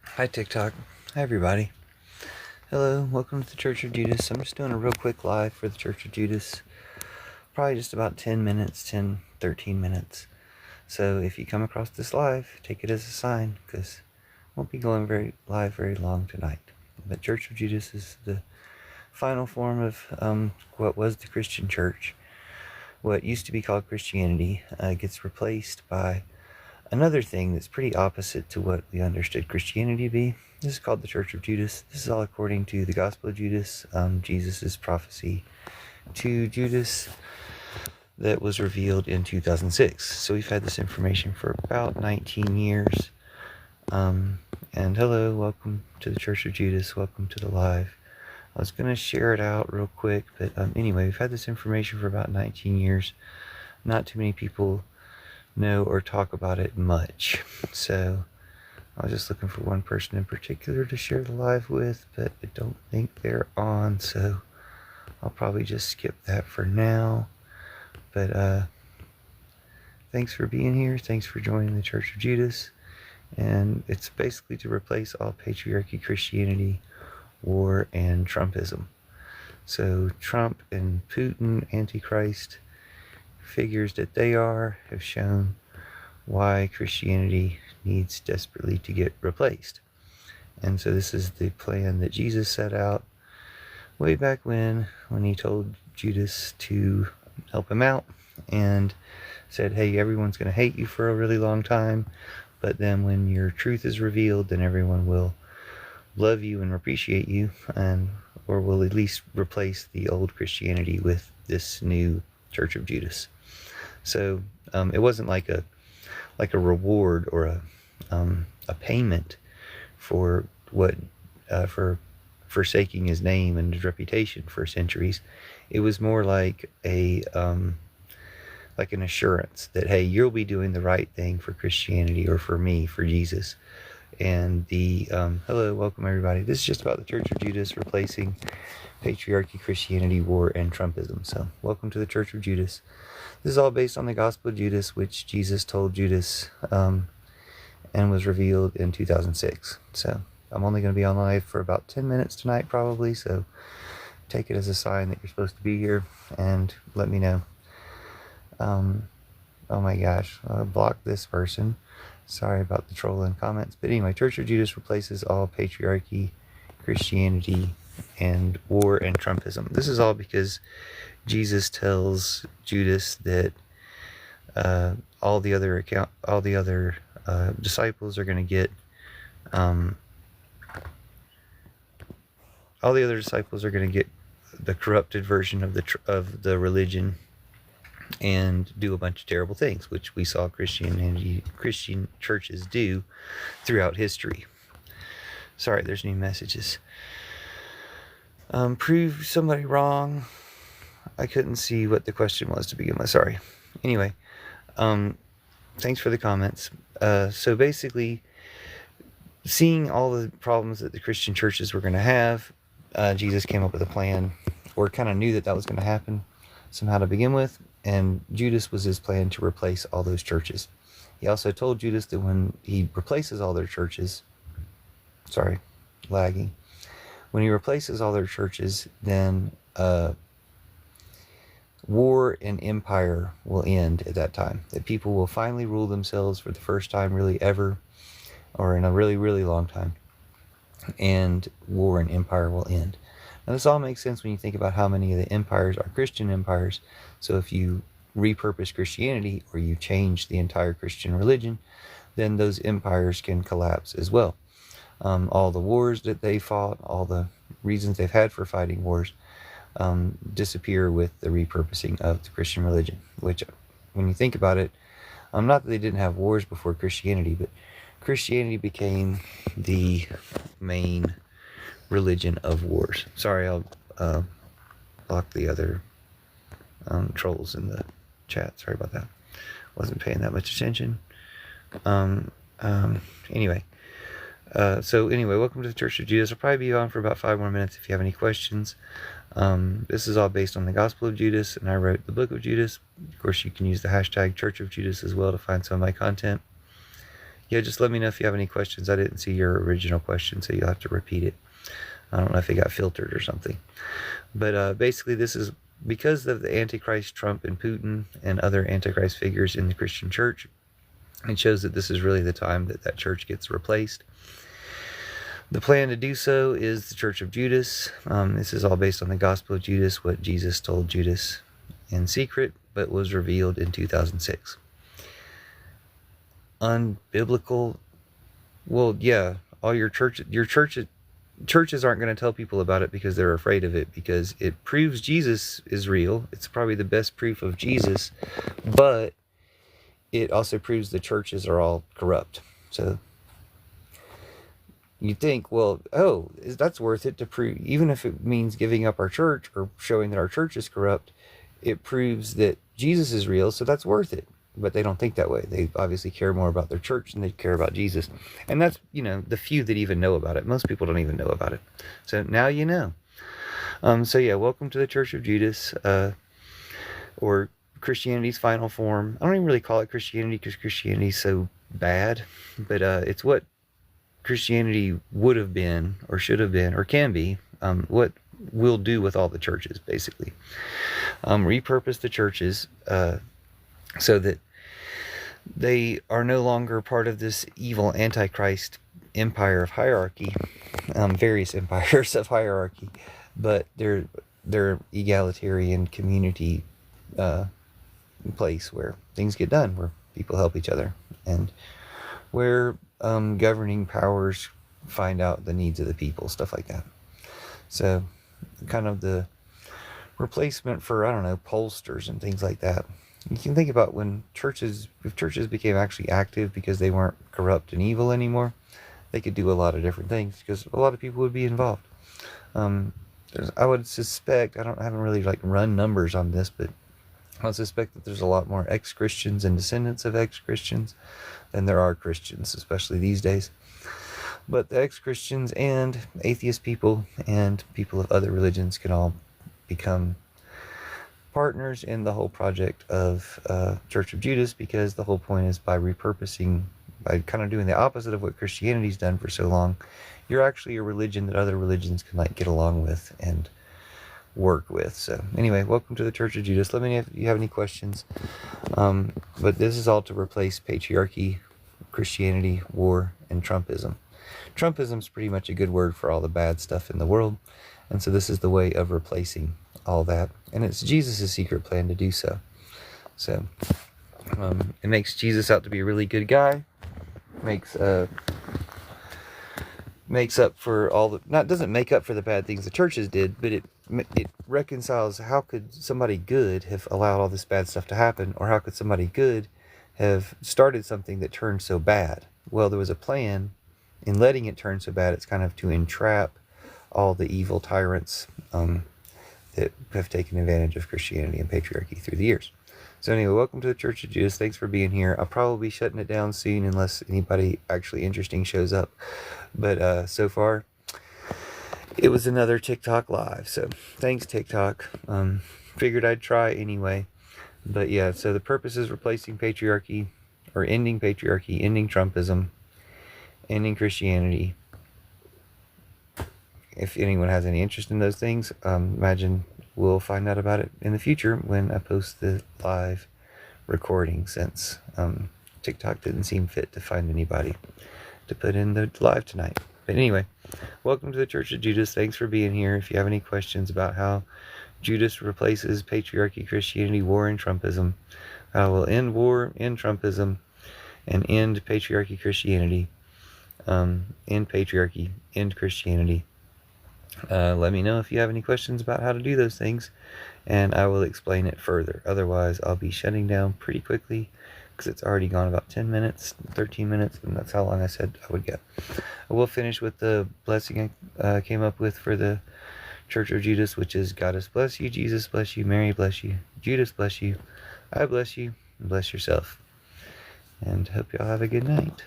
Hi TikTok. Hi everybody. Hello, welcome to the Church of Judas. I'm just doing a real quick live for the Church of Judas. Probably just about 10 minutes, 13 minutes. So if you come across this live, take it as a sign, because I won't be going very long tonight. But Church of Judas is the final form of what was the Christian church. What used to be called Christianity gets replaced by another thing that's pretty opposite to what we understood Christianity to be. This is called the Church of Judas. This is all according to the Gospel of Judas, Jesus' prophecy to Judas that was revealed in 2006. So we've had this information for about 19 years. And hello, welcome to the Church of Judas. Welcome to the live. I was going to share it out real quick, but anyway, we've had this information for about 19 years. Not too many people know or talk about it much. So I was just looking for one person in particular to share the live with, but I don't think they're on, so I'll probably just skip that for now. But thanks for being here. Thanks for joining the Church of Judas. And it's basically to replace all patriarchy, Christianity, war, and Trumpism. So Trump and Putin, Antichrist, figures that they are, have shown why Christianity needs desperately to get replaced. And so this is the plan that Jesus set out way back when he told Judas to help him out and said, hey, everyone's going to hate you for a really long time, but then when your truth is revealed, then everyone will love you and appreciate you, or will at least replace the old Christianity with this new Church of Judas. So it wasn't like a reward or a payment for what for forsaking his name and his reputation for centuries. It was more like an assurance that, hey, you'll be doing the right thing for Christianity, or for me, for Jesus. And hello, welcome everybody. This is just about the Church of Judas replacing patriarchy, Christianity, war, and Trumpism. So welcome to the Church of Judas. This is all based on the Gospel of Judas, which Jesus told Judas and was revealed in 2006. So I'm only going to be on live for about 10 minutes tonight probably, so take it as a sign that you're supposed to be here and let me know. Oh my gosh, I blocked this person. Sorry about the trolling comments. But anyway, Church of Judas replaces all patriarchy, Christianity, and war and Trumpism. This is all because Jesus tells Judas that all the other disciples are going to get the corrupted version of the religion and do a bunch of terrible things, which we saw Christian churches do throughout history. Sorry, there's new messages. Prove somebody wrong. I couldn't see what the question was to begin with. Sorry. Anyway, thanks for the comments. So basically, seeing all the problems that the Christian churches were going to have, Jesus came up with a plan, or kind of knew that was going to happen somehow to begin with, and Judas was his plan to replace all those churches. He also told Judas that when he replaces all their churches, when he replaces all their churches, then war and empire will end at that time. That people will finally rule themselves for the first time really ever, or in a really, really long time. And war and empire will end. Now this all makes sense when you think about how many of the empires are Christian empires. So if you repurpose Christianity, or you change the entire Christian religion, then those empires can collapse as well. All the wars that they fought, all the reasons they've had for fighting wars, disappear with the repurposing of the Christian religion. Which, when you think about it, not that they didn't have wars before Christianity, but Christianity became the main religion of wars. Sorry, I'll block the other trolls in the chat. Sorry about that. Wasn't paying that much attention. Anyway, welcome to the Church of Judas. I'll probably be on for about 5 more minutes if you have any questions. This is all based on the Gospel of Judas, and I wrote the Book of Judas. Of course, you can use the hashtag Church of Judas as well to find some of my content. yeah, just let me know if you have any questions. I didn't see your original question, so you'll have to repeat it. I don't know if it got filtered or something. But basically, this is because of the Antichrist, Trump, and Putin, and other Antichrist figures in the Christian church. It shows that this is really the time that that church gets replaced. The plan to do so is the Church of Judas. This is all based on the Gospel of Judas, what Jesus told Judas in secret, but was revealed in 2006. Unbiblical. Well, yeah, all your churches aren't going to tell people about it because they're afraid of it, because it proves Jesus is real. It's probably the best proof of Jesus, but it also proves the churches are all corrupt. So you think, well, oh, that's worth it to prove, even if it means giving up our church or showing that our church is corrupt, it proves that Jesus is real, so that's worth it. But they don't think that way. They obviously care more about their church than they care about Jesus. And that's, the few that even know about it. Most people don't even know about it. So now you know. So yeah, welcome to the Church of Judas, or Christianity's final form. I don't even really call it Christianity because Christianity is so bad, but it's what Christianity would have been, or should have been, or can be, what we'll do with all the churches, basically. Repurpose the churches so that they are no longer part of this evil Antichrist empire of hierarchy, various empires of hierarchy, but they're egalitarian community place where things get done, where people help each other, and where governing powers find out the needs of the people, stuff like that. So kind of the replacement for, I don't know, pollsters and things like that. You can think about if churches became actually active because they weren't corrupt and evil anymore, they could do a lot of different things because a lot of people would be involved. I would suspect, I haven't really run numbers on this, but I would suspect that there's a lot more ex-Christians and descendants of ex-Christians than there are Christians, especially these days. But the ex-Christians and atheist people and people of other religions can all become partners in the whole project of Church of Judas, because the whole point is by repurposing, by kind of doing the opposite of what Christianity's done for so long, you're actually a religion that other religions can get along with and work with. So anyway, welcome to the Church of Judas. Let me know if you have any questions. But this is all to replace patriarchy, Christianity, war, and Trumpism. Trumpism is pretty much a good word for all the bad stuff in the world, and so this is the way of replacing all that, and it's Jesus' secret plan to do so. So it makes Jesus out to be a really good guy, makes up for all the, doesn't make up for the bad things the churches did, but it reconciles how could somebody good have allowed all this bad stuff to happen, or how could somebody good have started something that turned so bad. Well, there was a plan in letting it turn so bad. It's kind of to entrap all the evil tyrants that have taken advantage of Christianity and patriarchy through the years. So anyway, welcome to the Church of Judas. Thanks for being here. I'll probably be shutting it down soon unless anybody actually interesting shows up. But so far, it was another TikTok live. So thanks, TikTok. Figured I'd try anyway. But yeah, so the purpose is replacing patriarchy, or ending patriarchy, ending Trumpism, ending Christianity. If anyone has any interest in those things, imagine we'll find out about it in the future when I post the live recording, since TikTok didn't seem fit to find anybody to put in the live tonight. But anyway, welcome to the Church of Judas. Thanks for being here. If you have any questions about how Judas replaces patriarchy, Christianity, war, and Trumpism, how we'll end war, end Trumpism, and end patriarchy, Christianity, end patriarchy, end Christianity, let me know if you have any questions about how to do those things, and I will explain it further. Otherwise, I'll be shutting down pretty quickly because it's already gone about 10 minutes, 13 minutes, and that's how long I said I would get. I will finish with the blessing I came up with for the Church of Judas, which is: God bless you, Jesus bless you, Mary bless you, Judas bless you, I bless you, and bless yourself. And hope y'all have a good night.